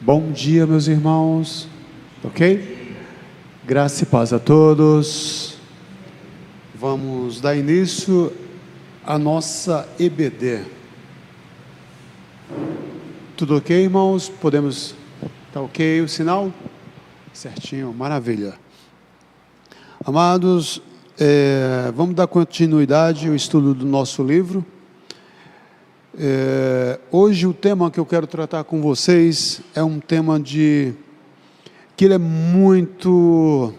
Bom dia, meus irmãos, ok? Graça e paz a todos. Vamos dar início à nossa EBD. Tudo ok, irmãos? Podemos... Tá ok o sinal? Certinho, maravilha. Amados, vamos dar continuidade ao estudo do nosso livro. Hoje o tema que eu quero tratar com vocês é um tema que ele é muito...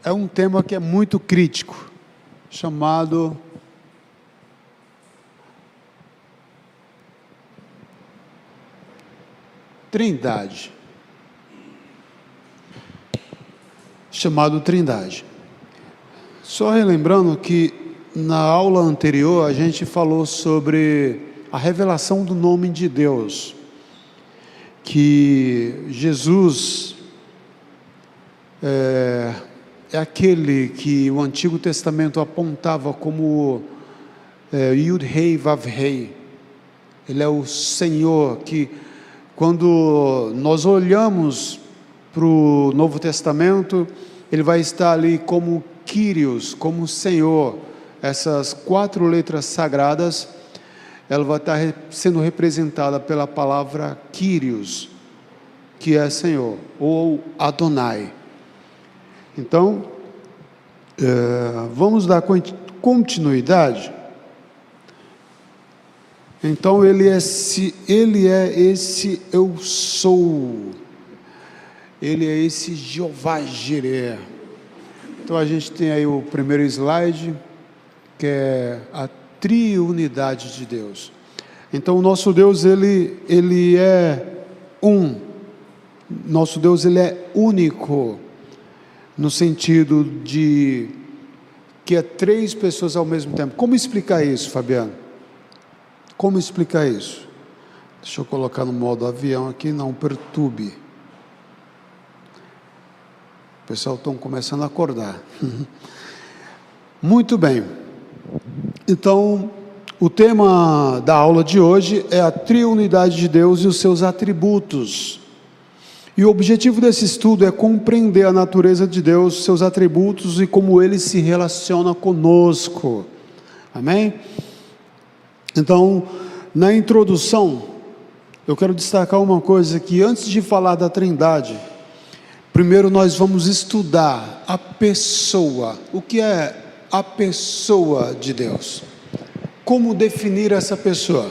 É um tema que é muito crítico, chamado Trindade. Chamado Trindade. Só relembrando que na aula anterior a gente falou sobre a revelação do nome de Deus, que Jesus é aquele que o Antigo Testamento apontava como Yud-Hei Vav-Hei. Ele é o Senhor que, quando nós olhamos para o Novo Testamento, ele vai estar ali como Kyrios, como Senhor. Essas 4 letras sagradas, ela vai estar sendo representada pela palavra Kyrios, que é Senhor, ou Adonai. Então, vamos dar continuidade. Então, ele é esse eu sou. Ele é esse Jeová Jireh. Então, a gente tem aí o primeiro slide, que é a triunidade de Deus. Então, o nosso Deus, ele é um. Nosso Deus, ele é único, no sentido de que é 3 pessoas ao mesmo tempo. Como explicar isso, Fabiano? Como explicar isso? Deixa eu colocar no modo avião aqui, não perturbe. O pessoal está começando a acordar. Muito bem. Então, o tema da aula de hoje é a triunidade de Deus e os seus atributos. E o objetivo desse estudo é compreender a natureza de Deus, seus atributos e como ele se relaciona conosco. Amém? Então, na introdução, eu quero destacar uma coisa, que antes de falar da Trindade, primeiro nós vamos estudar a pessoa. O que é a pessoa de Deus? Como definir essa pessoa?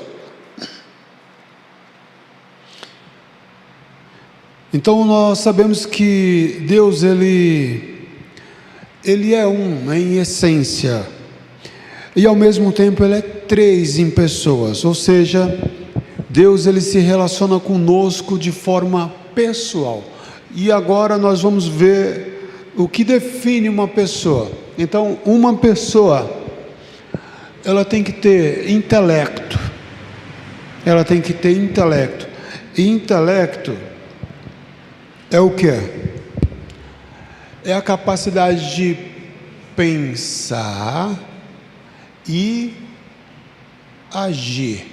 Então nós sabemos que Deus ele é um em essência, e ao mesmo tempo ele é 3 em pessoas, ou seja, Deus ele se relaciona conosco de forma pessoal. E agora nós vamos ver o que define uma pessoa. Então, uma pessoa, ela tem que ter intelecto. Ela tem que ter intelecto. E intelecto é o quê? É a capacidade de pensar e agir.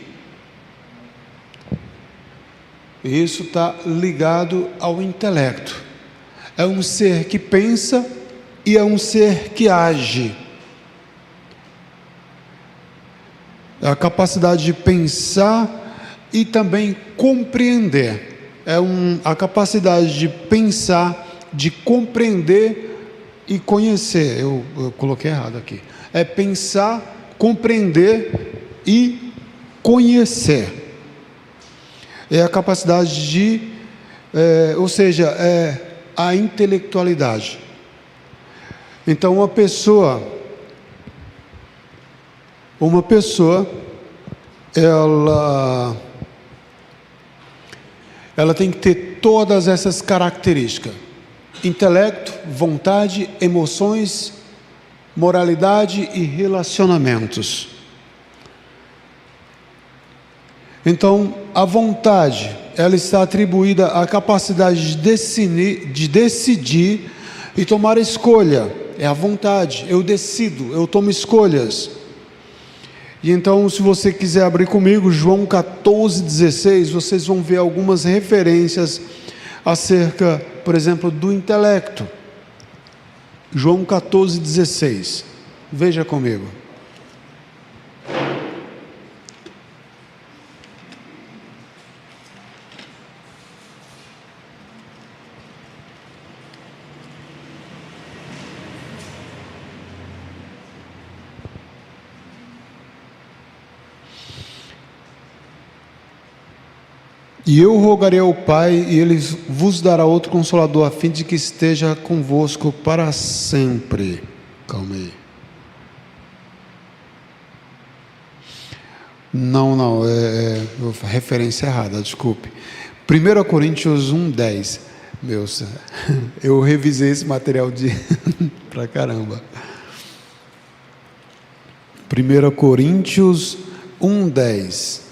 Isso está ligado ao intelecto. É um ser que pensa e é um ser que age. É a capacidade de pensar e também compreender. A capacidade de pensar, de compreender e conhecer. Eu coloquei errado aqui. É pensar, compreender e conhecer. É a capacidade de, ou seja, é a intelectualidade. Então, uma pessoa, ela tem que ter todas essas características: intelecto, vontade, emoções, moralidade e relacionamentos. Então, a vontade, ela está atribuída à capacidade de decidir e tomar escolha. É a vontade, eu decido, eu tomo escolhas. E então, se você quiser abrir comigo, João 14,16, vocês vão ver algumas referências acerca, por exemplo, do intelecto. João 14,16. Veja comigo. E eu rogarei ao Pai, e Ele vos dará outro Consolador, a fim de que esteja convosco para sempre. Calma aí. Não, referência errada, desculpe. 1 Coríntios 1,10. Eu revisei esse material pra caramba. 1 Coríntios 1,10.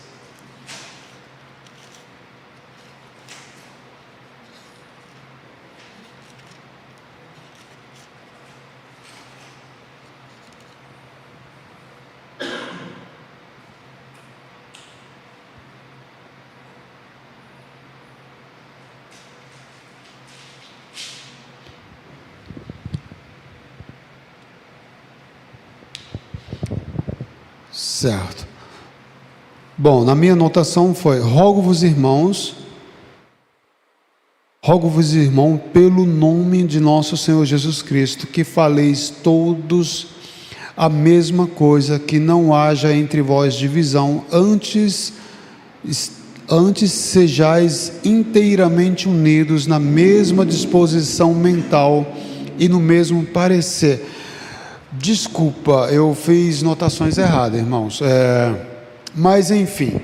Certo. Bom, na minha anotação foi: rogo-vos, irmão, pelo nome de nosso Senhor Jesus Cristo, que faleis todos a mesma coisa, que não haja entre vós divisão, antes sejais inteiramente unidos na mesma disposição mental e no mesmo parecer. Desculpa, eu fiz notações erradas, irmãos. Mas enfim,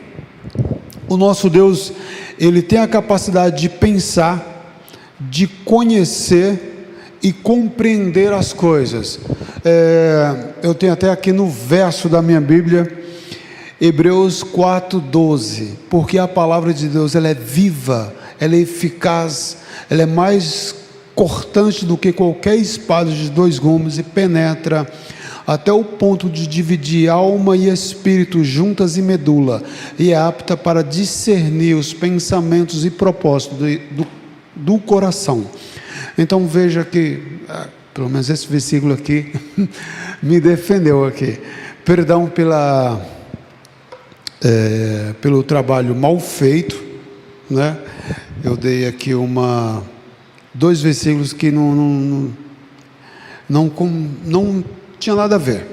o nosso Deus, Ele tem a capacidade de pensar, de conhecer e compreender as coisas. Eu tenho até aqui no verso da minha Bíblia, Hebreus 4,12, porque a palavra de Deus, ela é viva, ela é eficaz, ela é mais cortante do que qualquer espada de 2 gumes, e penetra até o ponto de dividir alma e espírito, juntas e medula, e é apta para discernir os pensamentos e propósitos do coração. Então veja que, pelo menos esse versículo aqui me defendeu aqui. Perdão pelo trabalho mal feito, né? Eu dei aqui 2 versículos que não tinha nada a ver.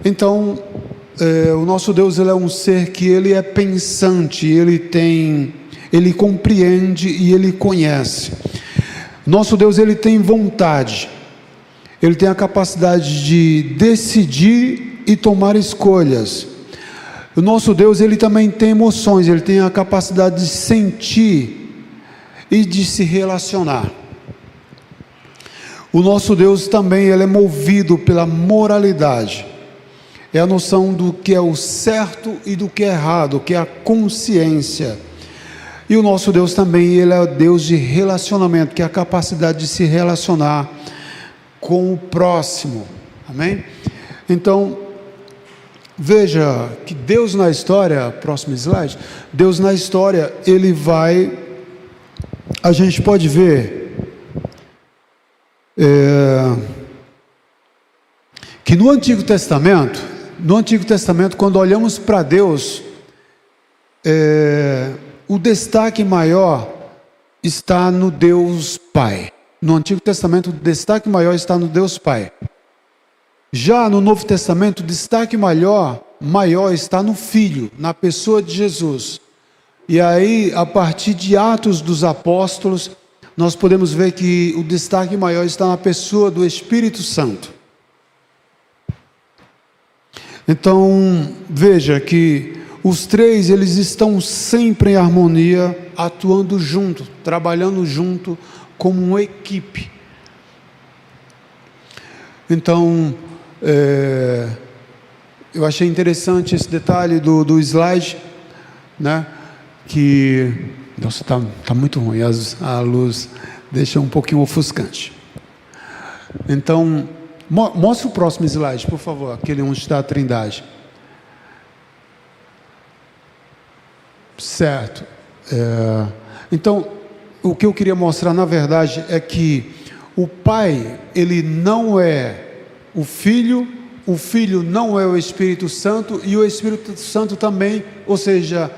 Então, o nosso Deus, Ele é um ser que Ele é pensante, Ele compreende e Ele conhece. Nosso Deus, Ele tem vontade, Ele tem a capacidade de decidir e tomar escolhas. O nosso Deus, Ele também tem emoções, Ele tem a capacidade de sentir e de se relacionar. O nosso Deus também, Ele é movido pela moralidade, é a noção do que é o certo e do que é errado, que é a consciência. E o nosso Deus também, Ele é o Deus de relacionamento, que é a capacidade de se relacionar com o próximo, amém? Então, veja que Deus na história, próximo slide, Deus na história, a gente pode ver que no Antigo Testamento, quando olhamos para Deus, o destaque maior está no Deus Pai. No Antigo Testamento, o destaque maior está no Deus Pai. Já no Novo Testamento, o destaque maior está no Filho, na pessoa de Jesus. E aí, a partir de Atos dos Apóstolos, nós podemos ver que o destaque maior está na pessoa do Espírito Santo. Então, veja que os 3, eles estão sempre em harmonia, atuando junto, trabalhando junto, como uma equipe. Então, eu achei interessante esse detalhe do slide, né? Que, nossa, tá muito ruim, a luz deixa um pouquinho ofuscante. Então, mostra o próximo slide, por favor, aquele onde está a Trindade. Certo. Então, o que eu queria mostrar, na verdade, é que o Pai, ele não é o Filho não é o Espírito Santo, e o Espírito Santo também, ou seja,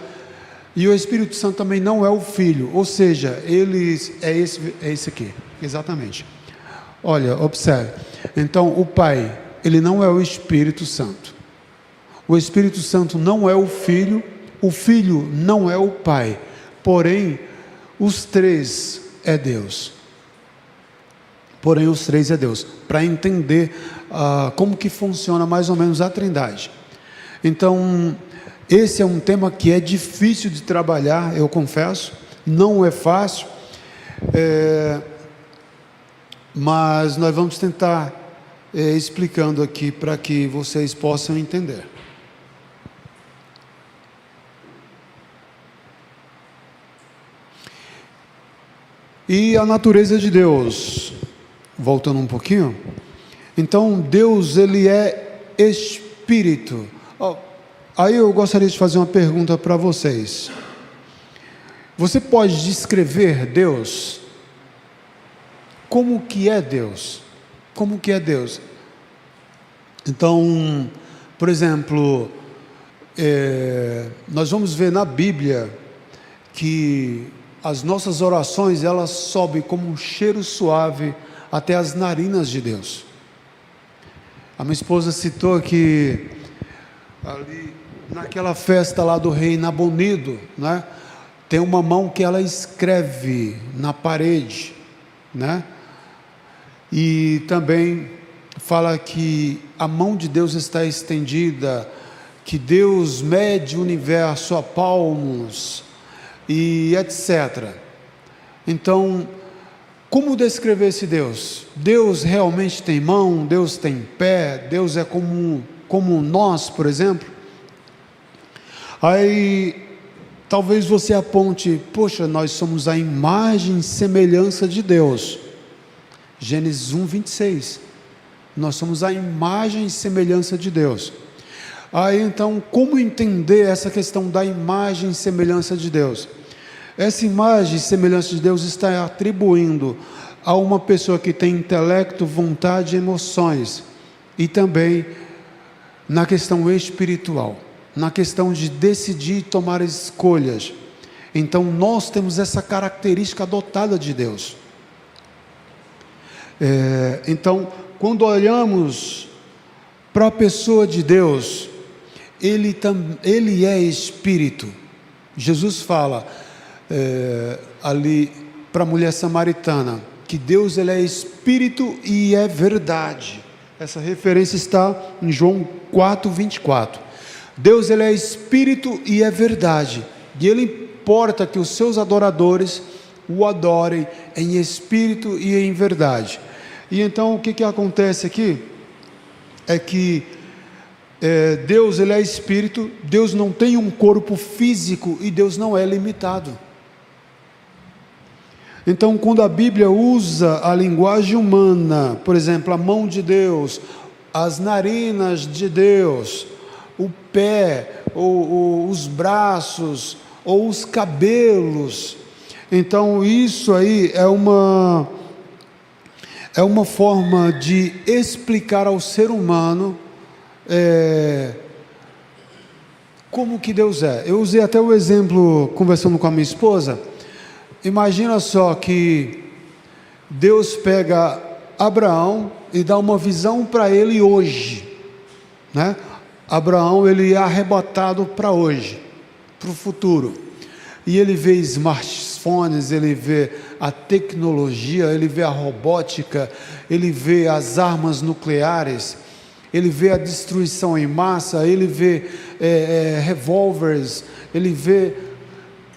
e o Espírito Santo também não é o Filho, ou seja, eles é esse aqui, exatamente. Olha, observe. Então, o Pai, ele não é o Espírito Santo. O Espírito Santo não é o Filho não é o Pai. Porém, os três é Deus. Para entender como que funciona mais ou menos a Trindade. Então, esse é um tema que é difícil de trabalhar, eu confesso. Não é fácil. Mas nós vamos tentar explicando aqui para que vocês possam entender. E a natureza de Deus, voltando um pouquinho, então Deus, ele é Espírito. Aí eu gostaria de fazer uma pergunta para vocês. Você pode descrever Deus? Como que é Deus? Como que é Deus? Então, por exemplo, nós vamos ver na Bíblia que as nossas orações, elas sobem como um cheiro suave até as narinas de Deus. A minha esposa citou que ali naquela festa lá do rei Nabonido, né, tem uma mão que ela escreve na parede, né? E também fala que a mão de Deus está estendida, que Deus mede o universo a palmos, e etc. Então, como descrever esse Deus? Deus realmente tem mão, Deus tem pé, Deus é como nós, por exemplo? Aí, talvez você aponte, poxa, nós somos a imagem e semelhança de Deus. Gênesis 1:26. Nós somos a imagem e semelhança de Deus. Aí então, como entender essa questão da imagem e semelhança de Deus? Essa imagem e semelhança de Deus está atribuindo a uma pessoa que tem intelecto, vontade e emoções, e também na questão espiritual, na questão de decidir e tomar escolhas. Então nós temos essa característica adotada de Deus. Então, quando olhamos para a pessoa de Deus, ele é Espírito. Jesus fala ali para a mulher samaritana que Deus, ele é Espírito e é verdade. Essa referência está em João 4:24. Deus, ele é Espírito e é verdade, e ele importa que os seus adoradores o adorem em espírito e em verdade. E então o que acontece aqui é que Deus, ele é Espírito, Deus não tem um corpo físico e Deus não é limitado. Então, quando a Bíblia usa a linguagem humana, por exemplo, a mão de Deus, as narinas de Deus, o pé, ou os braços, ou os cabelos, então isso aí é uma forma de explicar ao ser humano como que Deus é. Eu usei até o exemplo, conversando com a minha esposa. Imagina só que Deus pega Abraão e dá uma visão para ele hoje, né? Abraão, ele é arrebatado para hoje, para o futuro, e ele vê smartphones, ele vê a tecnologia, ele vê a robótica, ele vê as armas nucleares, ele vê a destruição em massa, ele vê revólveres, ele vê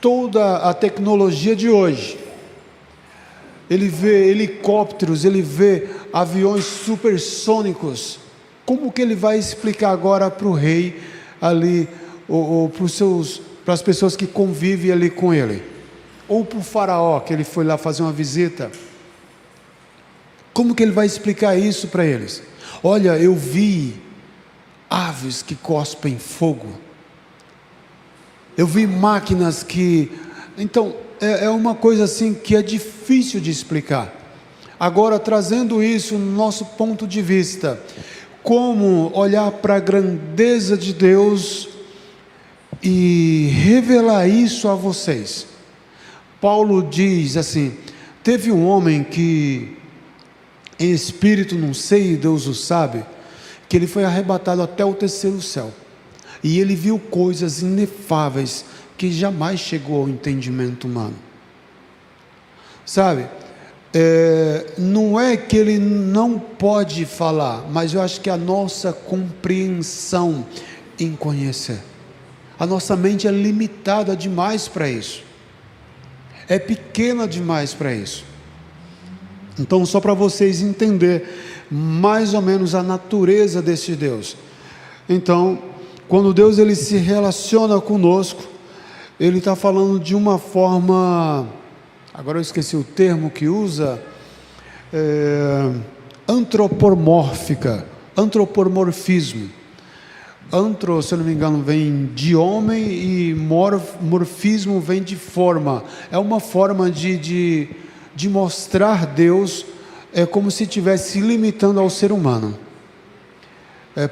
toda a tecnologia de hoje, ele vê helicópteros, ele vê aviões supersônicos. Como que ele vai explicar agora para o rei ali, ou para as pessoas que convivem ali com ele, ou para o faraó, que ele foi lá fazer uma visita? Como que ele vai explicar isso para eles? Olha, eu vi aves que cospem fogo. Eu vi máquinas que... Então, é uma coisa assim que é difícil de explicar. Agora, trazendo isso no nosso ponto de vista, como olhar para a grandeza de Deus e revelar isso a vocês. Paulo diz assim: teve um homem que, em espírito não sei, Deus o sabe, que ele foi arrebatado até o terceiro céu, e ele viu coisas inefáveis que jamais chegou ao entendimento humano, sabe? Não é que ele não pode falar, mas eu acho que a nossa compreensão em conhecer, a nossa mente é limitada demais para isso, é pequena demais para isso. Então, só para vocês entenderem mais ou menos a natureza desse Deus. Então, quando Deus ele se relaciona conosco, ele está falando de uma forma, agora eu esqueci o termo que usa, antropomórfica, antropomorfismo. Antro, se eu não me engano, vem de homem, e morfismo vem de forma. É uma forma de mostrar Deus, como se estivesse limitando ao ser humano.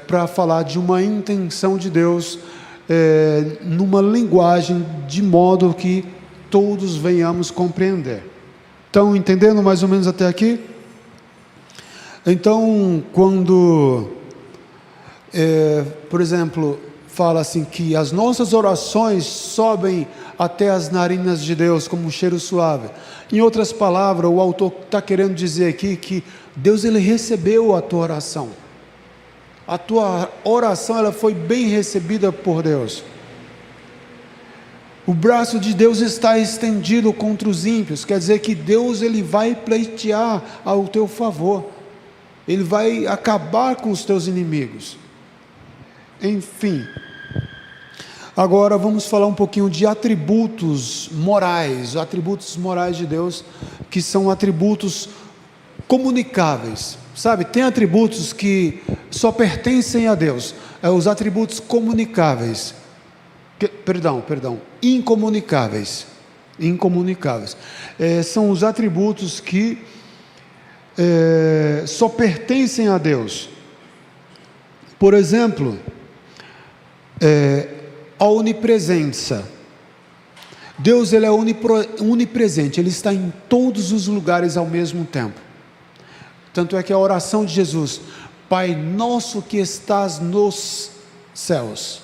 Para falar de uma intenção de Deus, numa linguagem de modo que todos venhamos compreender. Estão entendendo mais ou menos até aqui? Então, quando, por exemplo, fala assim que as nossas orações sobem até as narinas de Deus como um cheiro suave. Em outras palavras, o autor está querendo dizer aqui que Deus ele recebeu a tua oração. A tua oração ela foi bem recebida por Deus. O braço de Deus está estendido contra os ímpios, quer dizer que Deus ele vai pleitear ao teu favor, ele vai acabar com os teus inimigos. Enfim, agora vamos falar um pouquinho de atributos morais de Deus, que são atributos comunicáveis, sabe? Tem atributos que só pertencem a Deus, os atributos comunicáveis, incomunicáveis, são os atributos que só pertencem a Deus. Por exemplo, a onipresença. Deus ele é onipresente, ele está em todos os lugares ao mesmo tempo. Tanto é que a oração de Jesus: Pai nosso que estás nos céus,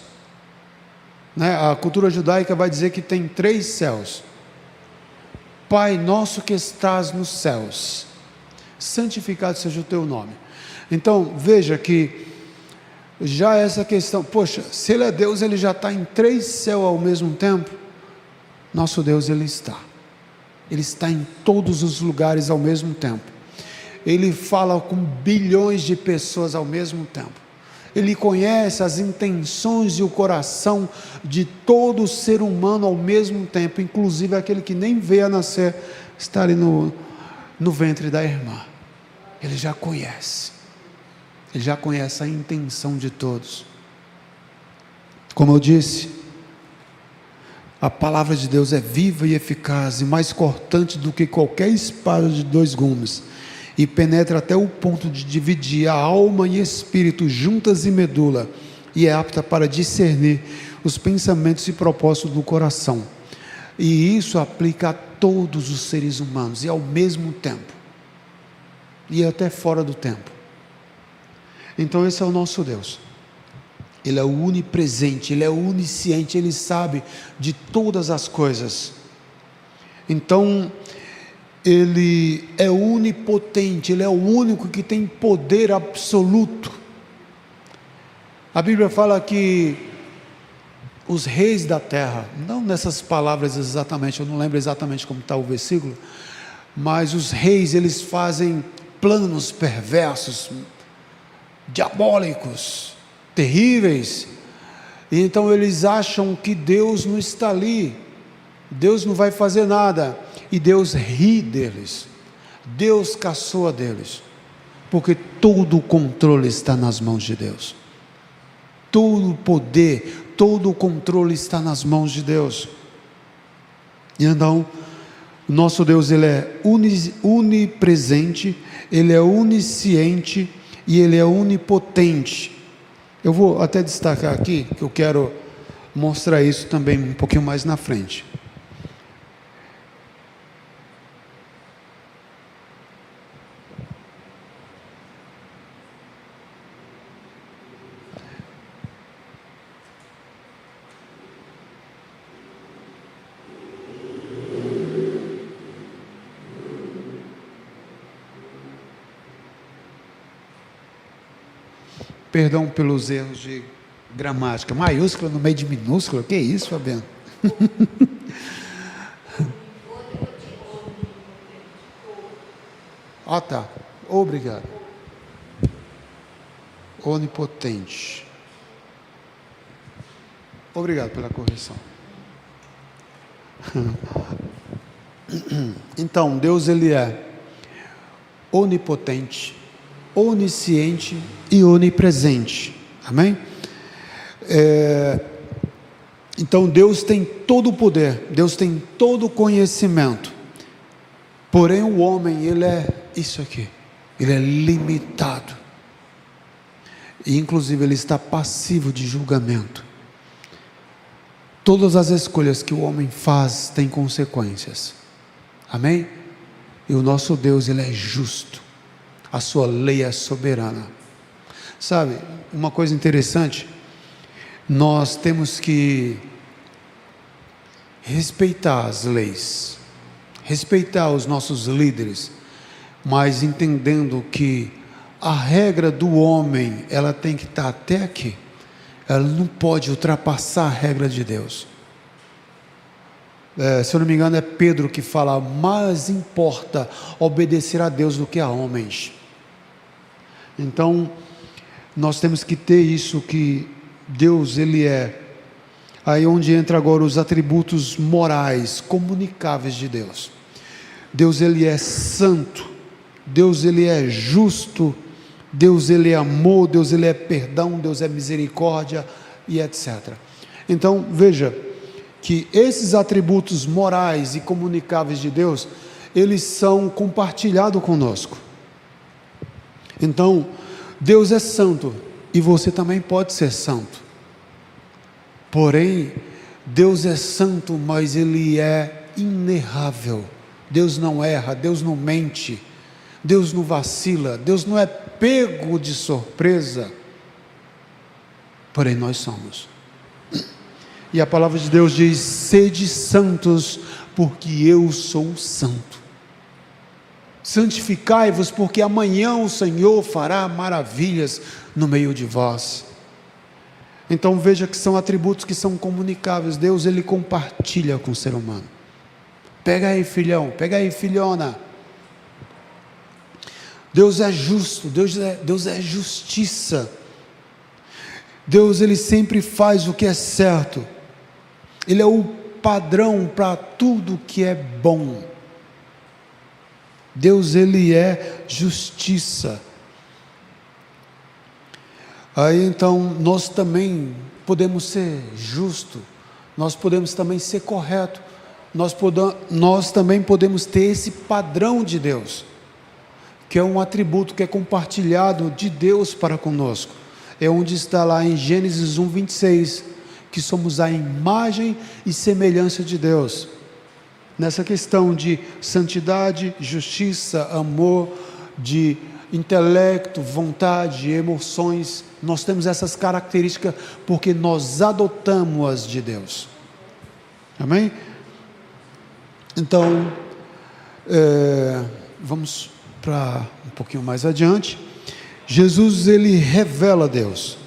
A cultura judaica vai dizer que tem 3 céus. Pai nosso que estás nos céus, santificado seja o teu nome. Então Veja que já essa questão, poxa, se ele é Deus, ele já está em 3 céus ao mesmo tempo. Nosso Deus ele está em todos os lugares ao mesmo tempo. Ele fala com bilhões de pessoas ao mesmo tempo. Ele conhece as intenções e o coração de todo ser humano ao mesmo tempo, inclusive aquele que nem veio a nascer, está ali no ventre da irmã. Ele já conhece a intenção de todos. Como eu disse, a palavra de Deus é viva e eficaz, e mais cortante do que qualquer espada de 2 gumes, e penetra até o ponto de dividir a alma e espírito, juntas e medula, e é apta para discernir os pensamentos e propósitos do coração. E isso aplica a todos os seres humanos, e ao mesmo tempo, e até fora do tempo. Então esse é o nosso Deus. Ele é o onipresente, ele é o onisciente, ele sabe de todas as coisas. Então ele é onipotente, ele é o único que tem poder absoluto. A Bíblia fala que os reis da terra, não nessas palavras exatamente, eu não lembro exatamente como está o versículo, mas os reis eles fazem planos perversos, diabólicos, terríveis, e então eles acham que Deus não está ali, Deus não vai fazer nada, e Deus ri deles, Deus caçoa deles, porque todo o controle está nas mãos de Deus. Todo o poder, todo o controle está nas mãos de Deus. E então, nosso Deus, Ele é onipresente, Ele é onisciente e Ele é onipotente. Eu vou até destacar aqui, que eu quero mostrar isso também um pouquinho mais na frente. Perdão pelos erros de gramática. Maiúscula no meio de minúscula, que isso, Fabiano? Ah, tá. Obrigado. Onipotente. Obrigado pela correção. Então, Deus, Ele é onipotente, onisciente e onipresente. Amém? Então Deus tem todo o poder, Deus tem todo o conhecimento, porém o homem, ele é isso aqui, ele é limitado, e inclusive ele está passivo de julgamento. Todas as escolhas que o homem faz têm consequências. Amém? E o nosso Deus, Ele é justo, a sua lei é soberana. Sabe, uma coisa interessante, nós temos que respeitar as leis, respeitar os nossos líderes, mas entendendo que a regra do homem, ela tem que estar até aqui, ela não pode ultrapassar a regra de Deus. Se eu não me engano é Pedro que fala, mais importa obedecer a Deus do que a homens. Então, nós temos que ter isso, que Deus, Ele é, aí onde entra agora os atributos morais, comunicáveis de Deus. Deus, Ele é santo, Deus, Ele é justo, Deus, Ele é amor, Deus, Ele é perdão, Deus é misericórdia e etc. Então, veja, que esses atributos morais e comunicáveis de Deus, eles são compartilhados conosco. Então, Deus é santo, e você também pode ser santo. Porém, Deus é santo, mas Ele é inerrável. Deus não erra, Deus não mente, Deus não vacila, Deus não é pego de surpresa. Porém, nós somos. E a palavra de Deus diz, sede santos, porque eu sou santo. Santificai-vos, porque amanhã o Senhor fará maravilhas no meio de vós. Então veja que são atributos que são comunicáveis. Deus, Ele compartilha com o ser humano. Pega aí, filhão, pega aí, filhona. Deus é justo, Deus é justiça. Deus, Ele sempre faz o que é certo. Ele é o padrão para tudo que é bom. Deus, Ele é justiça. Aí então, nós também podemos ser justos, nós podemos também ser corretos, nós também podemos ter esse padrão de Deus, que é um atributo que é compartilhado de Deus para conosco. É onde está lá em Gênesis 1:26, que somos a imagem e semelhança de Deus. Nessa questão de santidade, justiça, amor, de intelecto, vontade, emoções, nós temos essas características porque nós adotamos-as de Deus. Amém? Então, vamos para um pouquinho mais adiante. Jesus, Ele revela Deus.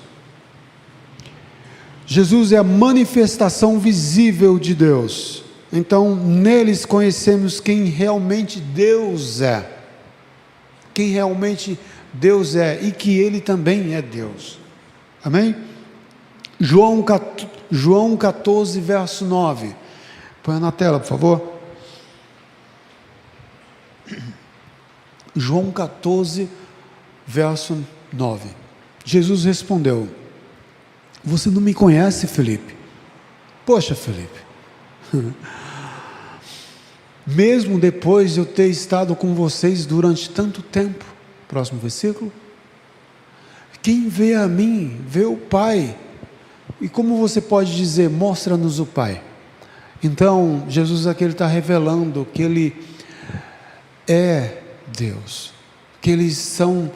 Jesus é a manifestação visível de Deus. Então, neles conhecemos quem realmente Deus é. Quem realmente Deus é e que Ele também é Deus. Amém? João 14, verso 9. Põe na tela, por favor. João 14, verso 9. Jesus respondeu: Você não me conhece, Felipe? Poxa, Felipe, mesmo depois de eu ter estado com vocês durante tanto tempo, próximo versículo, quem vê a mim, vê o Pai. E como você pode dizer, mostra-nos o Pai? Então, Jesus aqui está revelando que Ele é Deus, que eles são,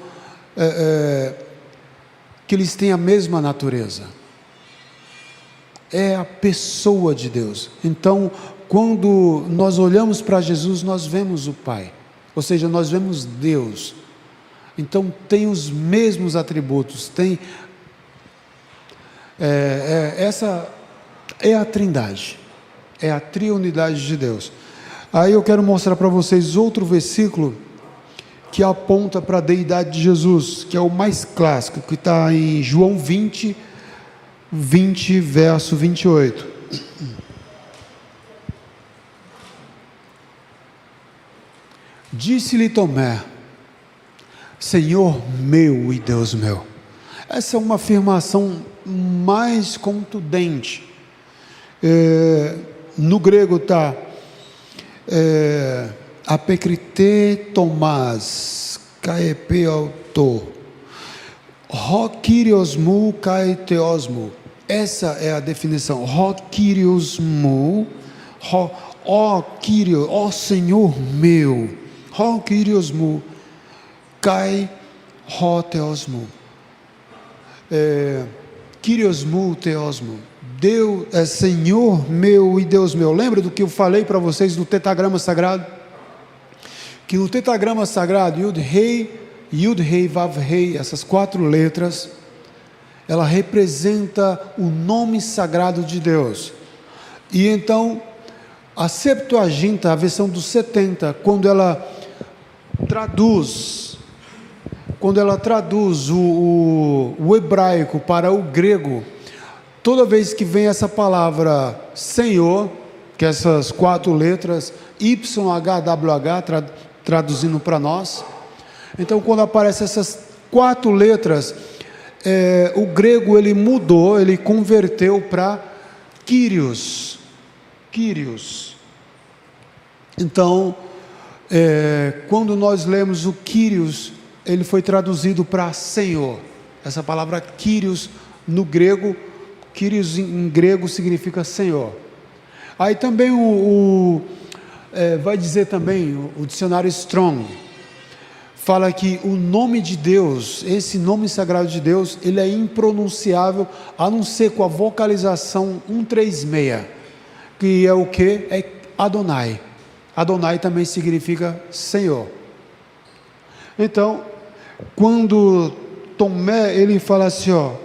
que eles têm a mesma natureza, é a pessoa de Deus. Então, quando nós olhamos para Jesus, nós vemos o Pai, ou seja, nós vemos Deus. Então, tem os mesmos atributos, essa é a Trindade, é a triunidade de Deus. Aí eu quero mostrar para vocês outro versículo que aponta para a deidade de Jesus, que é o mais clássico, que está em João 20, verso 28. Disse-lhe Tomé: Senhor meu e Deus meu. Essa é uma afirmação mais contundente. No grego está apekrite Tomás kaepeauto ho kyrios mu kai theos mu. Essa é a definição. Ho kyrios mu, ó Kyrios, ó Senhor meu. Ho kyrios mu kai ho theos mu. Kyrios mu theos mu. Deus é Senhor meu e Deus meu. Lembra do que eu falei para vocês do tetagrama sagrado? Que no tetagrama sagrado, Yud Rei Vav Rei, essas 4 letras, ela representa o nome sagrado de Deus. E então, a Septuaginta, a versão dos 70, quando ela traduz o hebraico para o grego, toda vez que vem essa palavra Senhor, que essas 4 letras, YHWH, traduzindo para nós, então quando aparecem essas 4 letras, o grego ele mudou, ele converteu para Kyrios. Então, quando nós lemos o Kyrios, ele foi traduzido para Senhor. Essa palavra Kyrios no grego, Kyrios em grego significa Senhor. Aí também vai dizer também o dicionário Strong, fala que o nome de Deus, esse nome sagrado de Deus, ele é impronunciável, a não ser com a vocalização 136, que é o que? É Adonai. Adonai também significa Senhor. Então, quando Tomé, ele fala assim, Ho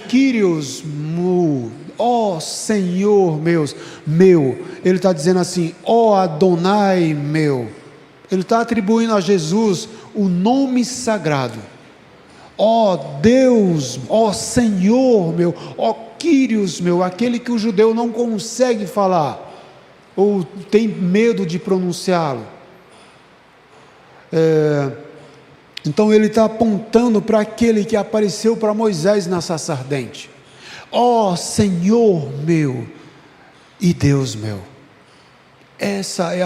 Kyrios mu, ó Senhor meu, ele está dizendo assim, ó Adonai meu. Ele está atribuindo a Jesus o nome sagrado. Ó Deus, ó Senhor meu, ó Kyrios meu, aquele que o judeu não consegue falar, ou tem medo de pronunciá-lo. Então ele está apontando para aquele que apareceu para Moisés na sarça ardente. Ó Senhor meu e Deus meu. Essa é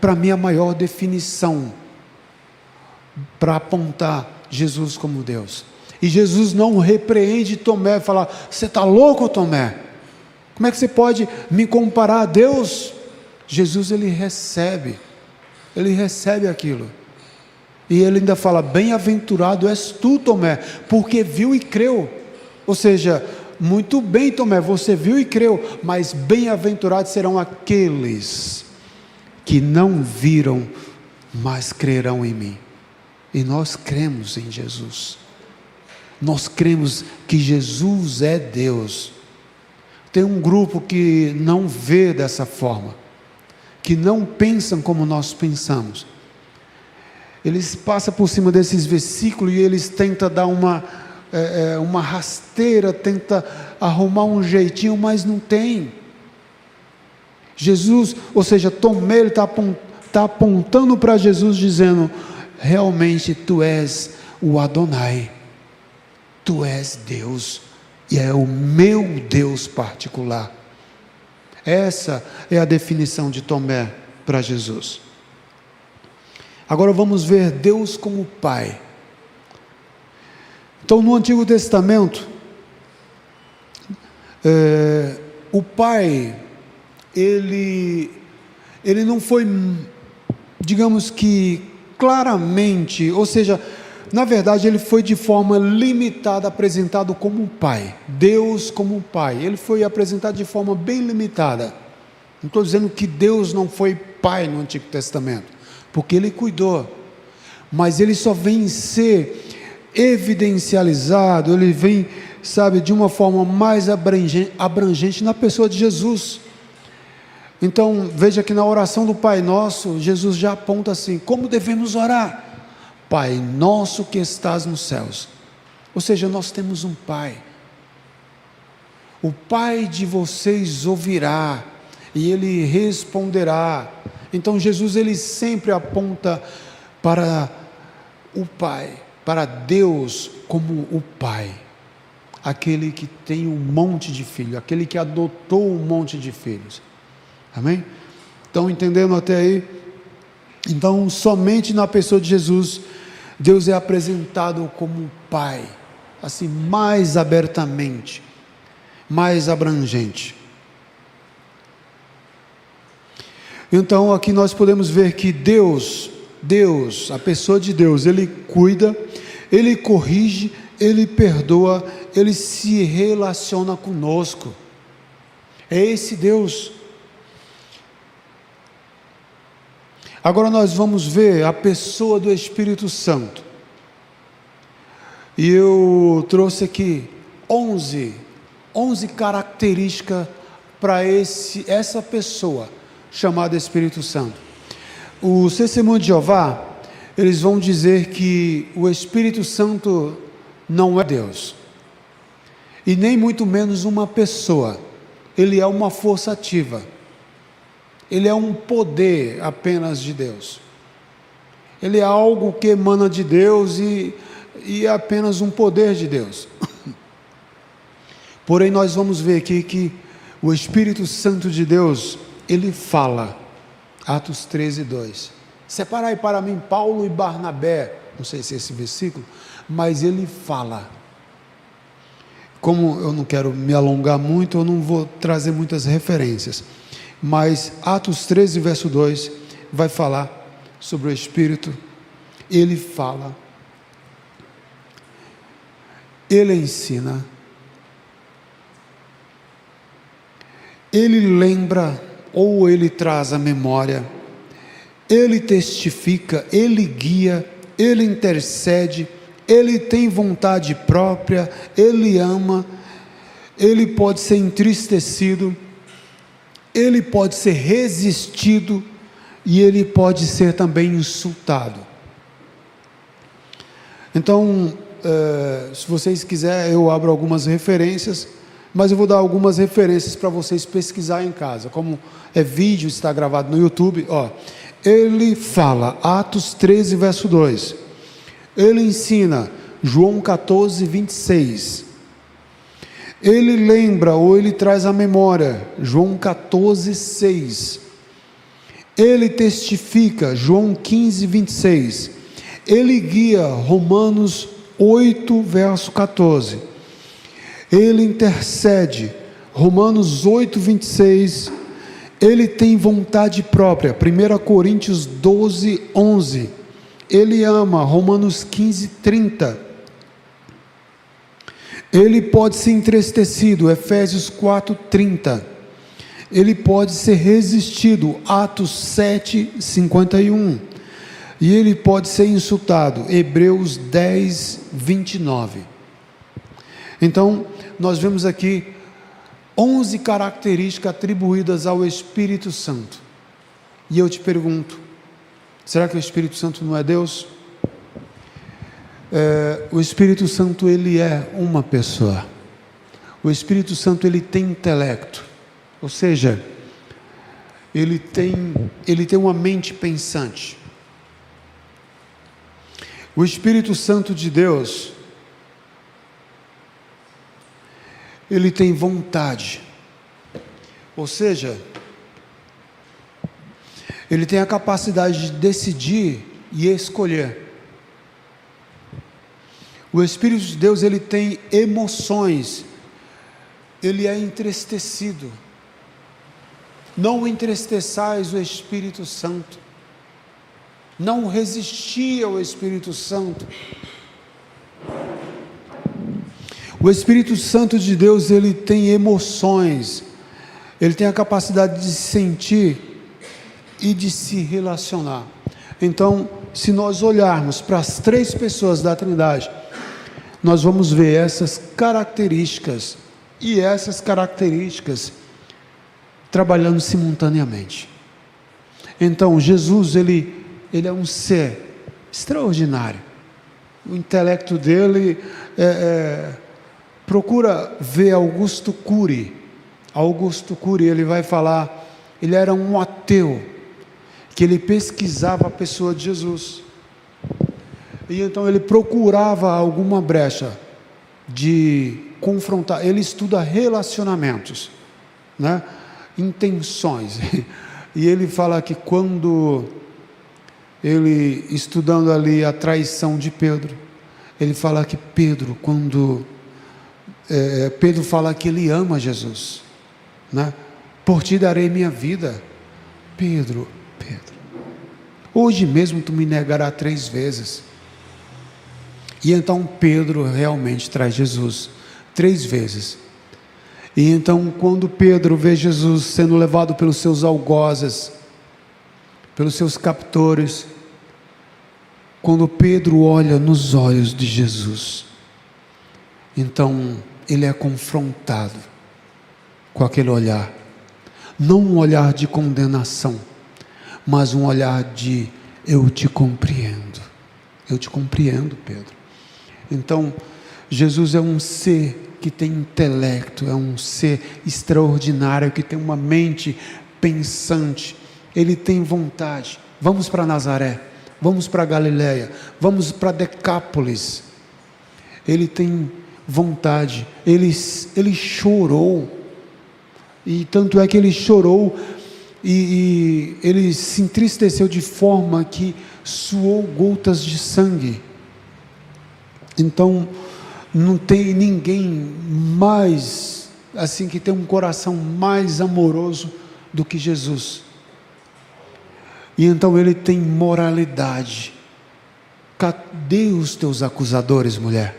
para mim a maior definição para apontar Jesus como Deus. E Jesus não repreende Tomé, fala: você está louco, Tomé? Como é que você pode me comparar a Deus? Jesus ele recebe aquilo. E ele ainda fala: bem-aventurado és tu, Tomé, porque viu e creu. Ou seja, muito bem, Tomé, você viu e creu, mas bem-aventurados serão aqueles que não viram, mas crerão em mim. E nós cremos em Jesus. Nós cremos que Jesus é Deus. Tem um grupo que não vê dessa forma, que não pensam como nós pensamos. Eles passam por cima desses versículos e eles tentam dar uma rasteira, tentam arrumar um jeitinho, mas não tem. Jesus, ou seja, Tomé, ele está apontando para Jesus, dizendo: realmente tu és o Adonai, Tu és Deus, e é o meu Deus particular. Essa é a definição de Tomé para Jesus. Agora vamos ver Deus como Pai. Então, no Antigo Testamento, o Pai, ele não foi, digamos que claramente, ou seja, na verdade ele foi de forma limitada apresentado como Pai, Deus como Pai. Ele foi apresentado de forma bem limitada. Não estou dizendo que Deus não foi Pai no Antigo Testamento, porque Ele cuidou, mas Ele só vem ser evidencializado, Ele vem, sabe, de uma forma mais abrangente na pessoa de Jesus. Então, veja que na oração do Pai Nosso, Jesus já aponta assim, como devemos orar? Pai nosso que estás nos céus. Ou seja, nós temos um Pai. O Pai de vocês ouvirá, e Ele responderá. Então, Jesus, Ele sempre aponta para o Pai, para Deus como o Pai. Aquele que tem um monte de filhos, aquele que adotou um monte de filhos. Amém? Estão entendendo até aí? Então, somente na pessoa de Jesus, Deus é apresentado como Pai, assim, mais abertamente, mais abrangente. Então, aqui nós podemos ver que Deus, a pessoa de Deus, Ele cuida, Ele corrige, Ele perdoa, Ele se relaciona conosco. É esse Deus. Agora nós vamos ver a pessoa do Espírito Santo. E eu trouxe aqui 11 características para essa pessoa chamada Espírito Santo. O Testemunho de Jeová, eles vão dizer que o Espírito Santo não é Deus, e nem muito menos uma pessoa. Ele é uma força ativa. Ele é um poder apenas de Deus. Ele é algo que emana de Deus e é apenas um poder de Deus. Porém, nós vamos ver aqui que o Espírito Santo de Deus, ele fala. Atos 13:2. Separai para mim Paulo e Barnabé. Não sei se é esse versículo, mas ele fala. Como eu não quero me alongar muito, eu não vou trazer muitas referências. Mas Atos 13, verso 2, vai falar sobre o Espírito. Ele fala, ele ensina, ele lembra ou ele traz à memória, ele testifica, ele guia, ele intercede, ele tem vontade própria, ele ama, ele pode ser entristecido, ele pode ser resistido e ele pode ser também insultado. Então, se vocês quiserem, eu abro algumas referências, mas eu vou dar algumas referências para vocês pesquisarem em casa. Como é vídeo, está gravado no YouTube, ele fala, Atos 13, verso 2. Ele ensina, João 14, 26. Ele lembra ou ele traz à memória, João 14, 6. Ele testifica, João 15, 26. Ele guia, Romanos 8, verso 14. Ele intercede, Romanos 8, 26. Ele tem vontade própria, 1 Coríntios 12, 11. Ele ama, Romanos 15, 30. Ele pode ser entristecido, Efésios 4, 30. Ele pode ser resistido, Atos 7, 51. E ele pode ser insultado, Hebreus 10, 29. Então, nós vemos aqui 11 características atribuídas ao Espírito Santo. E eu te pergunto, será que o Espírito Santo não é Deus? O Espírito Santo, ele é uma pessoa. O Espírito Santo, ele tem intelecto, ou seja, ele tem uma mente pensante. O Espírito Santo de Deus, ele tem vontade. Ou seja, ele tem a capacidade de decidir e escolher. O Espírito de Deus, ele tem emoções, ele é entristecido. Não entristeçais o Espírito Santo, não resisti ao Espírito Santo. O Espírito Santo de Deus, ele tem emoções, ele tem a capacidade de sentir e de se relacionar. Então, se nós olharmos para as três pessoas da Trindade, nós vamos ver essas características, e essas características trabalhando simultaneamente. Então, Jesus, ele é um ser extraordinário. O intelecto dele procura ver Augusto Cury. Augusto Cury, ele vai falar, ele era um ateu, que ele pesquisava a pessoa de Jesus, e então ele procurava alguma brecha de confrontar. Ele estuda relacionamentos, né? Intenções, e ele fala que quando ele, estudando ali a traição de Pedro, ele fala que Pedro, quando Pedro fala que ele ama Jesus, né? Por ti darei minha vida. Pedro, hoje mesmo tu me negarás 3 vezes. E então Pedro realmente traz Jesus 3 vezes. E então, quando Pedro vê Jesus sendo levado pelos seus algozes, pelos seus captores, quando Pedro olha nos olhos de Jesus, então ele é confrontado com aquele olhar, não um olhar de condenação, mas um olhar de: eu te compreendo, Pedro. Então, Jesus é um ser que tem intelecto, é um ser extraordinário, que tem uma mente pensante, ele tem vontade. Vamos para Nazaré, vamos para Galiléia, vamos para Decápolis. Ele tem vontade, ele chorou, e tanto é que ele chorou, e ele se entristeceu de forma que suou gotas de sangue. Então, não tem ninguém mais, assim, que tem um coração mais amoroso do que Jesus. E então ele tem moralidade. Cadê os teus acusadores, mulher?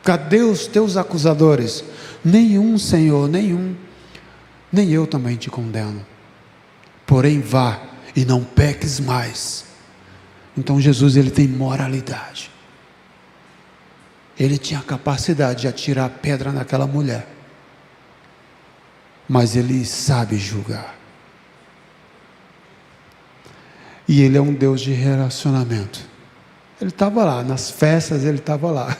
Cadê os teus acusadores? Nenhum, Senhor, nenhum. Nem eu também te condeno. Porém, vá e não peques mais. Então Jesus, ele tem moralidade. Ele tinha a capacidade de atirar pedra naquela mulher, mas ele sabe julgar. E ele é um Deus de relacionamento. Ele estava lá, nas festas ele estava lá.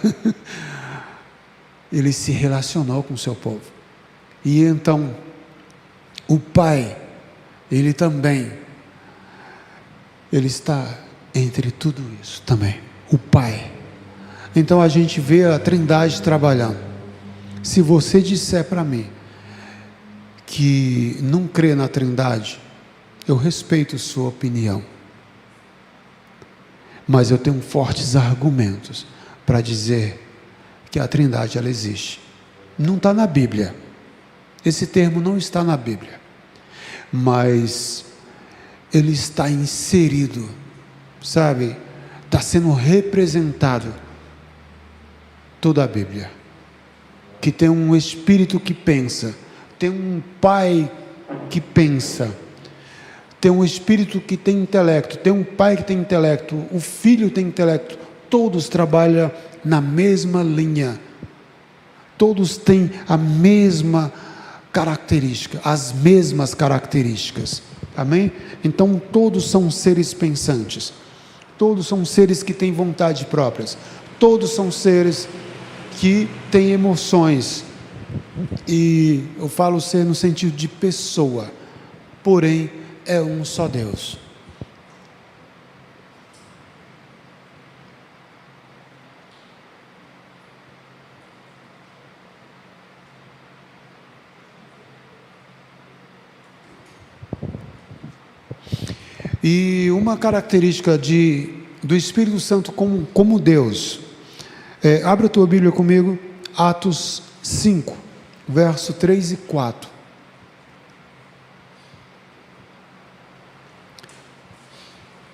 Ele se relacionou com o seu povo. E então, o Pai, ele também, ele está entre tudo isso também. O Pai. Então a gente vê a Trindade trabalhando. Se você disser para mim que não crê na Trindade, eu respeito sua opinião, mas eu tenho fortes argumentos para dizer que a Trindade, ela existe. Não está na Bíblia, esse termo não está na Bíblia, mas ele está inserido, sabe, está sendo representado toda a Bíblia, que tem um Espírito que pensa, tem um Pai que pensa, tem um Espírito que tem intelecto, tem um Pai que tem intelecto, o Filho tem intelecto, todos trabalham na mesma linha, todos têm a mesma característica, as mesmas características, amém? Então todos são seres pensantes, todos são seres que têm vontade próprias, todos são seres que têm emoções, e eu falo ser no sentido de pessoa, porém é um só Deus. E uma característica do Espírito Santo como Deus, abre a tua Bíblia comigo, Atos 5, verso 3 e 4.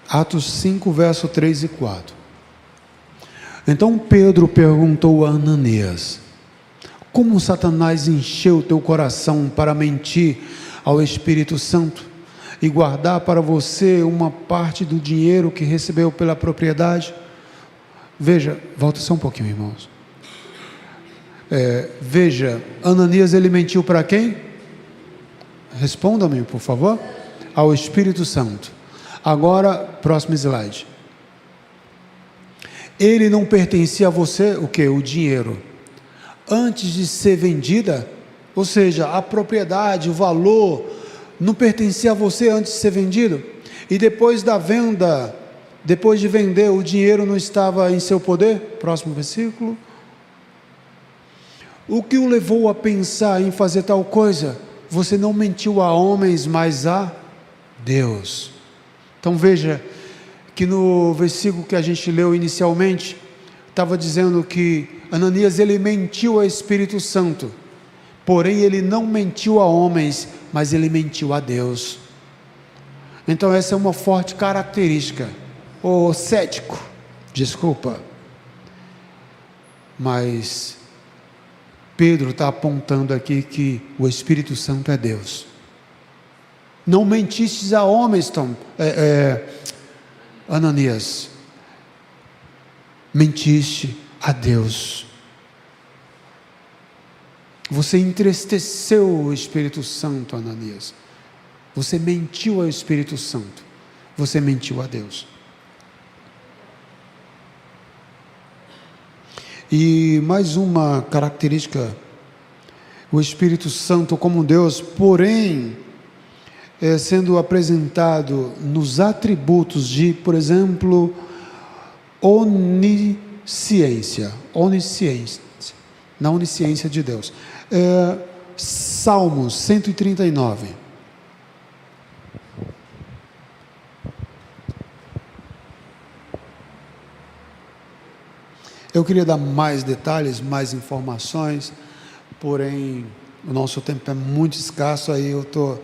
Atos 5, verso 3 e 4. Então Pedro perguntou a Ananias: como Satanás encheu teu coração para mentir ao Espírito Santo e guardar para você uma parte do dinheiro que recebeu pela propriedade? Veja, volta só um pouquinho, irmãos. Veja, Ananias, ele mentiu para quem? Responda-me, por favor. Ao Espírito Santo. Agora, próximo slide. Ele não pertencia a você, o que? O dinheiro. Antes de ser vendida, ou seja, a propriedade, o valor, não pertencia a você antes de ser vendido. E depois da venda, depois de vender, o dinheiro não estava em seu poder? Próximo versículo. O que o levou a pensar em fazer tal coisa? Você não mentiu a homens, mas a Deus. Então veja que no versículo que a gente leu inicialmente, estava dizendo que Ananias, ele mentiu ao Espírito Santo, porém ele não mentiu a homens, mas ele mentiu a Deus. Então essa é uma forte característica. O cético, desculpa, mas Pedro está apontando aqui que o Espírito Santo é Deus. Não mentistes a homens, Ananias, mentiste a Deus. Você entristeceu o Espírito Santo, Ananias. Você mentiu ao Espírito Santo. Você mentiu a Deus. E mais uma característica, o Espírito Santo como Deus, porém, sendo apresentado nos atributos de, por exemplo, onisciência, na onisciência de Deus. Salmos 139. Eu queria dar mais detalhes, mais informações, porém o nosso tempo é muito escasso, aí eu estou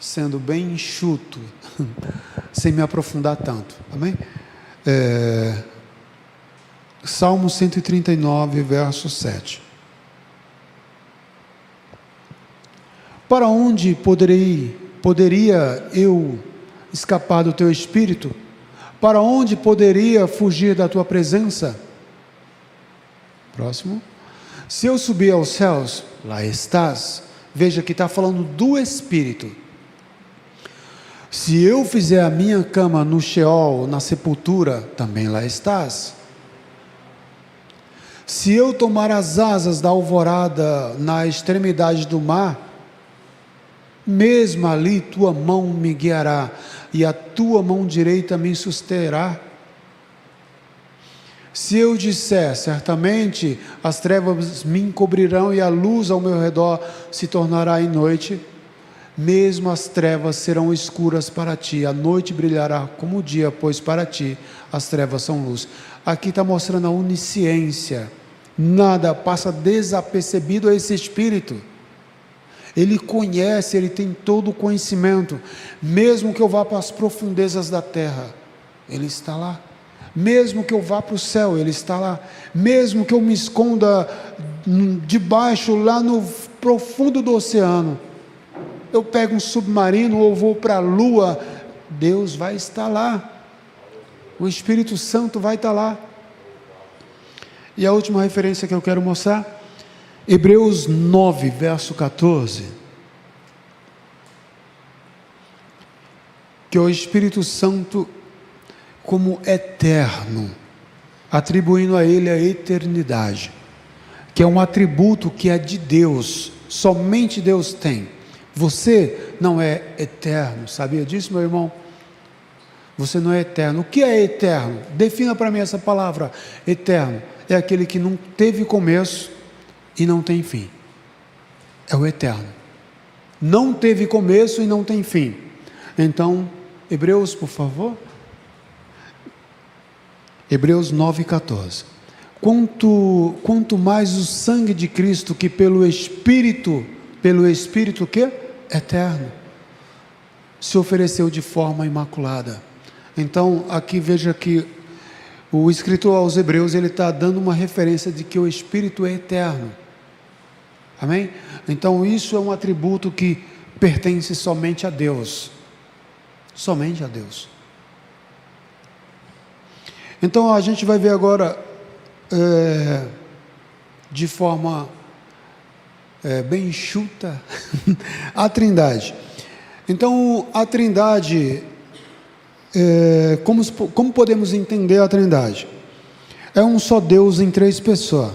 sendo bem enxuto, sem me aprofundar tanto, amém? Salmo 139, verso 7. Para onde poderia eu escapar do teu Espírito? Para onde poderia fugir da tua presença? Próximo. Se eu subir aos céus, lá estás. Veja que está falando do Espírito. Se eu fizer a minha cama no Sheol, na sepultura, também lá estás. Se eu tomar as asas da alvorada na extremidade do mar, mesmo ali tua mão me guiará, e a tua mão direita me susterá. Se eu disser, certamente as trevas me encobrirão e a luz ao meu redor se tornará em noite, mesmo as trevas serão escuras para ti, a noite brilhará como o dia, pois para ti as trevas são luz. Aqui está mostrando a onisciência, nada passa desapercebido a esse Espírito. Ele conhece, ele tem todo o conhecimento, mesmo que eu vá para as profundezas da terra, ele está lá. Mesmo que eu vá para o céu, ele está lá. Mesmo que eu me esconda debaixo, lá no profundo do oceano, eu pego um submarino ou vou para a lua, Deus vai estar lá. O Espírito Santo vai estar lá. E a última referência que eu quero mostrar, Hebreus 9, verso 14. Que o Espírito Santo como eterno, atribuindo a ele a eternidade, que é um atributo que é de Deus, somente Deus tem. Você não é eterno, sabia disso, meu irmão? Você não é eterno. O que é eterno? Defina para mim essa palavra. Eterno é aquele que não teve começo e não tem fim. É o eterno. Não teve começo e não tem fim. Então, Hebreus, por favor. Hebreus 9,14. Quanto mais o sangue de Cristo, que pelo Espírito que? Eterno, se ofereceu de forma imaculada. Então, aqui veja que o escritor aos Hebreus, ele está dando uma referência de que o Espírito é eterno. Amém? Então, isso é um atributo que pertence somente a Deus. Somente a Deus. Então, a gente vai ver agora, de forma bem enxuta, a Trindade. Então, a Trindade, como podemos entender a Trindade? É um só Deus em três pessoas: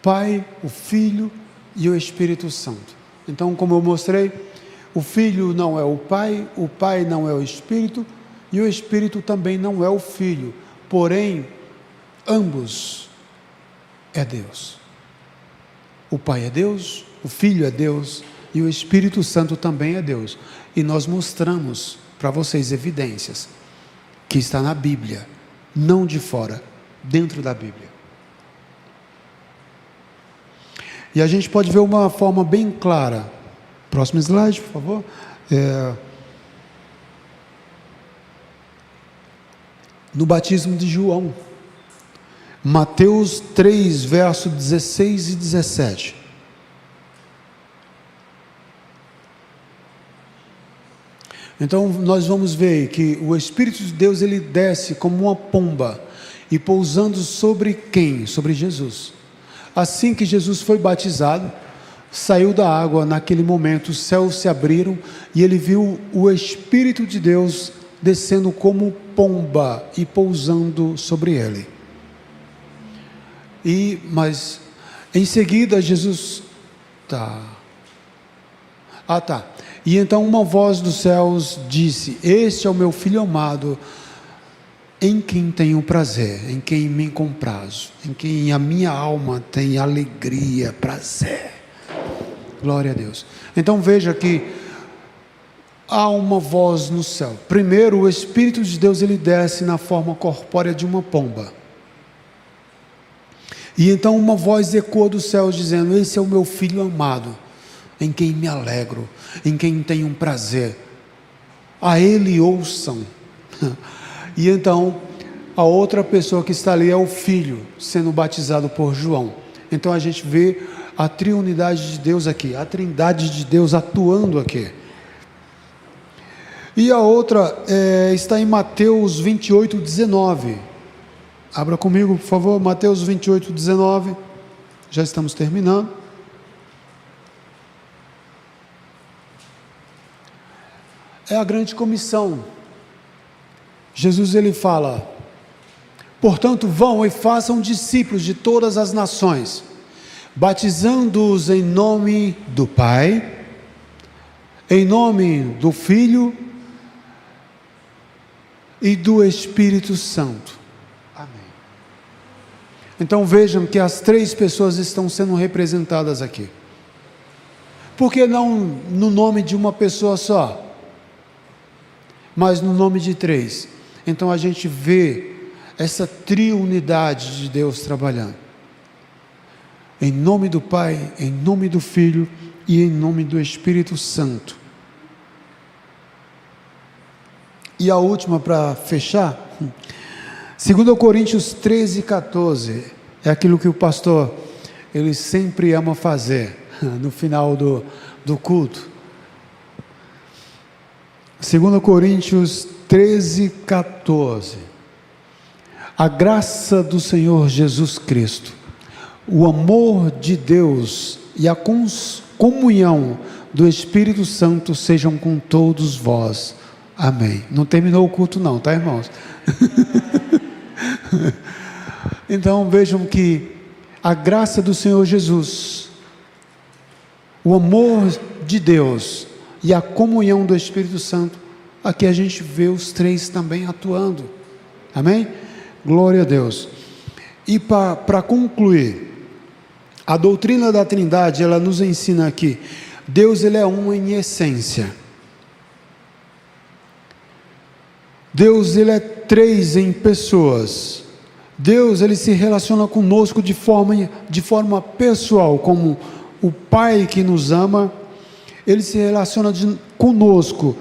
Pai, o Filho e o Espírito Santo. Então, como eu mostrei, o Filho não é o Pai não é o Espírito, e o Espírito também não é o Filho, porém, ambos é Deus. O Pai é Deus, o Filho é Deus, e o Espírito Santo também é Deus. E nós mostramos para vocês evidências que está na Bíblia, não de fora, dentro da Bíblia. E a gente pode ver uma forma bem clara. Próximo slide, por favor. No batismo de João, Mateus 3, verso 16 e 17. Então nós vamos ver que o Espírito de Deus, ele desce como uma pomba, e pousando sobre quem? Sobre Jesus. Assim que Jesus foi batizado, saiu da água, naquele momento os céus se abriram, e ele viu o Espírito de Deus descendo como pomba e pousando sobre ele. Mas em seguida Jesus E então uma voz dos céus disse: este é o meu Filho amado, em quem tenho prazer, em quem me comprazo, em quem a minha alma tem alegria, prazer. Glória a Deus. Então veja que há uma voz no céu. Primeiro, o Espírito de Deus, ele desce na forma corpórea de uma pomba. E então uma voz ecoa do céu dizendo: esse é o meu Filho amado, em quem me alegro, em quem tenho um prazer. A ele ouçam. E então a outra pessoa que está ali é o Filho, sendo batizado por João. Então a gente vê a triunidade de Deus aqui, a trindade de Deus atuando aqui. E a outra está em Mateus 28, 19. Abra comigo, por favor, Mateus 28, 19. Já estamos terminando. É a grande comissão. Jesus, ele fala: portanto, vão e façam discípulos de todas as nações, batizando-os em nome do Pai, em nome do Filho e do Espírito Santo. Amém. Então vejam que as três pessoas estão sendo representadas aqui. Por que não no nome de uma pessoa só, mas no nome de três? Então a gente vê essa triunidade de Deus trabalhando. Em nome do Pai, em nome do Filho e em nome do Espírito Santo. E a última para fechar, 2 Coríntios 13, 14, é aquilo que o pastor, ele sempre ama fazer, no final do culto. 2 Coríntios 13, 14. A graça do Senhor Jesus Cristo, o amor de Deus e a comunhão do Espírito Santo sejam com todos vós. Amém. Não terminou o culto não, tá, irmãos? Então vejam que a graça do Senhor Jesus, o amor de Deus e a comunhão do Espírito Santo, aqui a gente vê os três também atuando. Amém? Glória a Deus. E para concluir, a doutrina da Trindade, ela nos ensina aqui: Deus, ele é um em essência. Deus, ele é três em pessoas. Deus, ele se relaciona conosco de forma pessoal, como o Pai que nos ama. Ele se relaciona conosco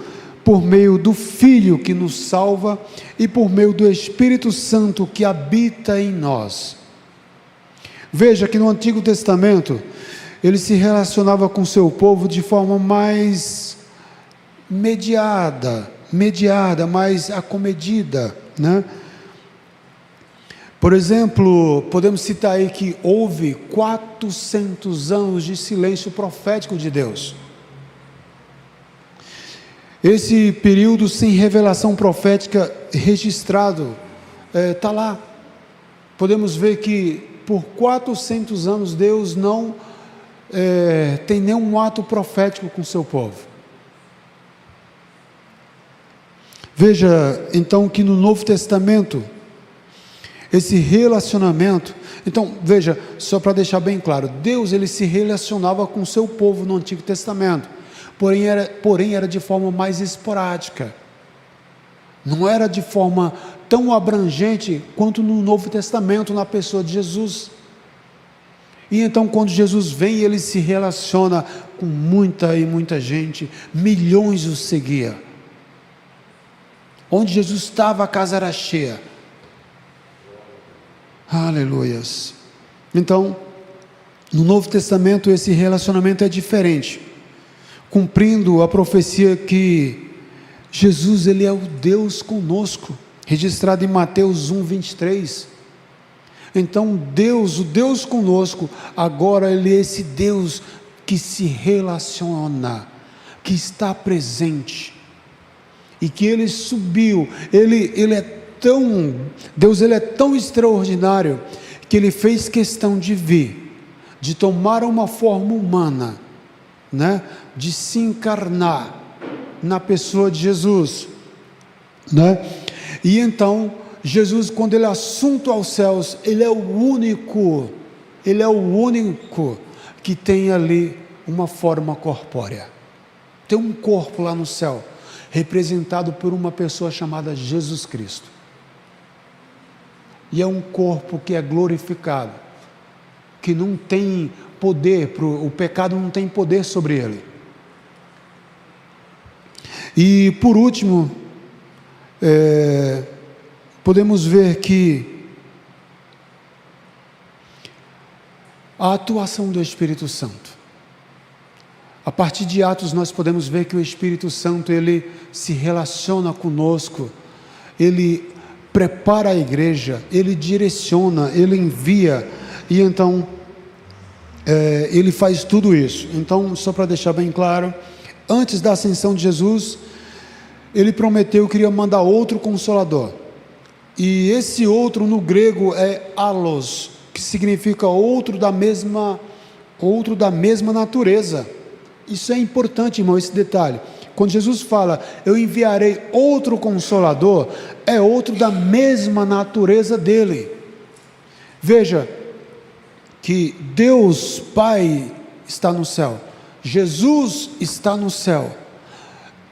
por meio do Filho que nos salva e por meio do Espírito Santo que habita em nós. Veja que no Antigo Testamento, ele se relacionava com seu povo de forma mais mediada, mais acomedida, né? Por exemplo, podemos citar aí que houve 400 anos de silêncio profético de Deus. Esse período sem revelação profética registrado está lá. Podemos ver que por 400 anos Deus não tem nenhum ato profético com seu povo. Veja então que no Novo Testamento, esse relacionamento, então veja, só para deixar bem claro, Deus, ele se relacionava com o seu povo no Antigo Testamento, porém era de forma mais esporádica, não era de forma tão abrangente quanto no Novo Testamento, na pessoa de Jesus. E então quando Jesus vem, ele se relaciona com muita gente, milhões o seguia. Onde Jesus estava, a casa era cheia. Aleluias. Então, no Novo Testamento, esse relacionamento é diferente, cumprindo a profecia que Jesus, ele é o Deus conosco, registrado em Mateus 1:23. Então Deus, o Deus conosco, agora ele é esse Deus que se relaciona, que está presente, e que ele subiu, Deus, ele é tão extraordinário, que ele fez questão de vir, de tomar uma forma humana, né? De se encarnar na pessoa de Jesus, né? E então, Jesus, quando ele é assunto aos céus, ele é o único que tem ali uma forma corpórea, tem um corpo lá no céu, representado por uma pessoa chamada Jesus Cristo, e é um corpo que é glorificado, que não tem poder, o pecado não tem poder sobre ele. E por último, podemos ver que a atuação do Espírito Santo, a partir de Atos nós podemos ver que o Espírito Santo, ele se relaciona conosco, ele prepara a igreja, ele direciona, ele envia, e então ele faz tudo isso. Então, só para deixar bem claro, antes da ascensão de Jesus, ele prometeu que iria mandar outro Consolador, e esse outro no grego é allos, que significa outro da mesma natureza. Isso é importante, irmão, esse detalhe. Quando Jesus fala, eu enviarei outro Consolador, é outro da mesma natureza dele. Veja que Deus Pai está no céu, Jesus está no céu,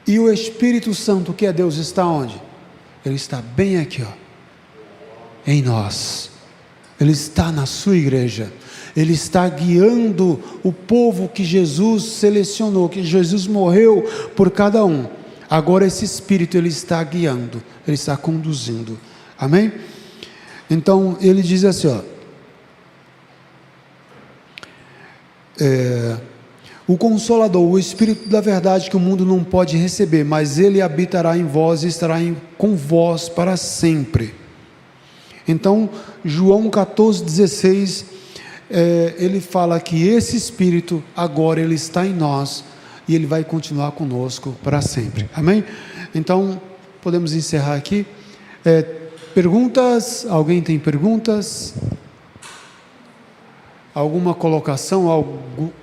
e o Espírito Santo, que é Deus, está onde? Ele está bem aqui, em nós. Ele está na sua igreja, ele está guiando o povo que Jesus selecionou, que Jesus morreu por cada um. Agora esse Espírito, ele está guiando, ele está conduzindo, amém? Então ele diz assim, o Consolador, o Espírito da verdade, que o mundo não pode receber, mas ele habitará em vós e estará com vós para sempre. Então João 14,16, ele fala que esse Espírito agora ele está em nós, e ele vai continuar conosco para sempre, amém? Então podemos encerrar aqui. Perguntas? Alguém tem perguntas? Alguma colocação,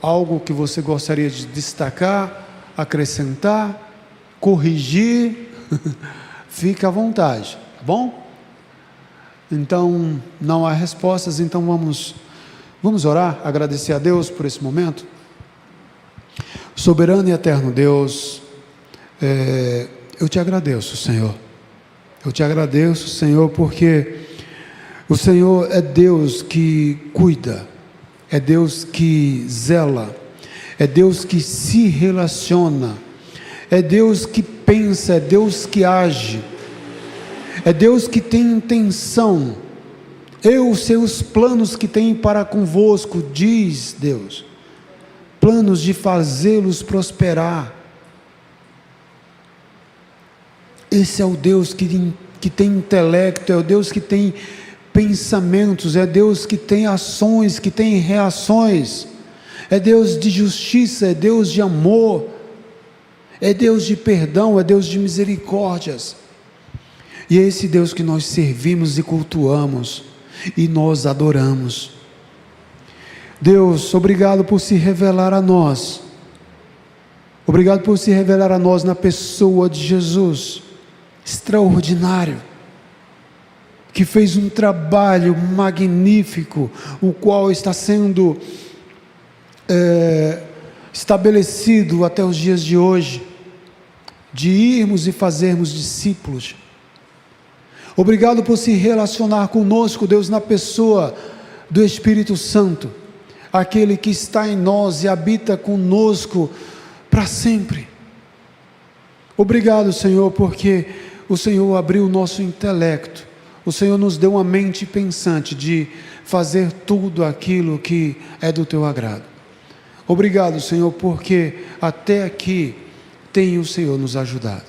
algo que você gostaria de destacar, acrescentar, corrigir? Fique à vontade, tá bom? Então, não há respostas, então vamos orar, agradecer a Deus por esse momento. Soberano e eterno Deus, eu te agradeço, Senhor, Eu te agradeço, Senhor, porque o Senhor é Deus que cuida, é Deus que zela, é Deus que se relaciona, é Deus que pensa, é Deus que age, é Deus que tem intenção. Eu sei os planos que tem para convosco, diz Deus, planos de fazê-los prosperar. Esse é o Deus que tem intelecto, é o Deus que tem pensamentos, é Deus que tem ações, que tem reações, é Deus de justiça, é Deus de amor, é Deus de perdão, é Deus de misericórdias. E é esse Deus que nós servimos e cultuamos, e nós adoramos. Deus, obrigado por se revelar a nós, obrigado por se revelar a nós na pessoa de Jesus, extraordinário, que fez um trabalho magnífico, o qual está sendo estabelecido até os dias de hoje, de irmos e fazermos discípulos. Obrigado por se relacionar conosco, Deus, na pessoa do Espírito Santo, aquele que está em nós e habita conosco para sempre. Obrigado, Senhor, porque o Senhor abriu o nosso intelecto, o Senhor nos deu uma mente pensante de fazer tudo aquilo que é do Teu agrado. Obrigado, Senhor, porque até aqui tem o Senhor nos ajudado.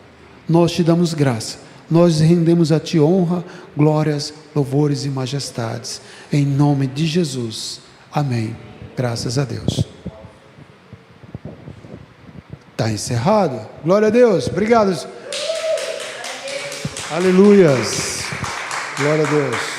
Nós te damos graça, nós rendemos a Ti honra, glórias, louvores e majestades, em nome de Jesus, amém, graças a Deus. Está encerrado? Glória a Deus, obrigado. Aleluias, glória a Deus.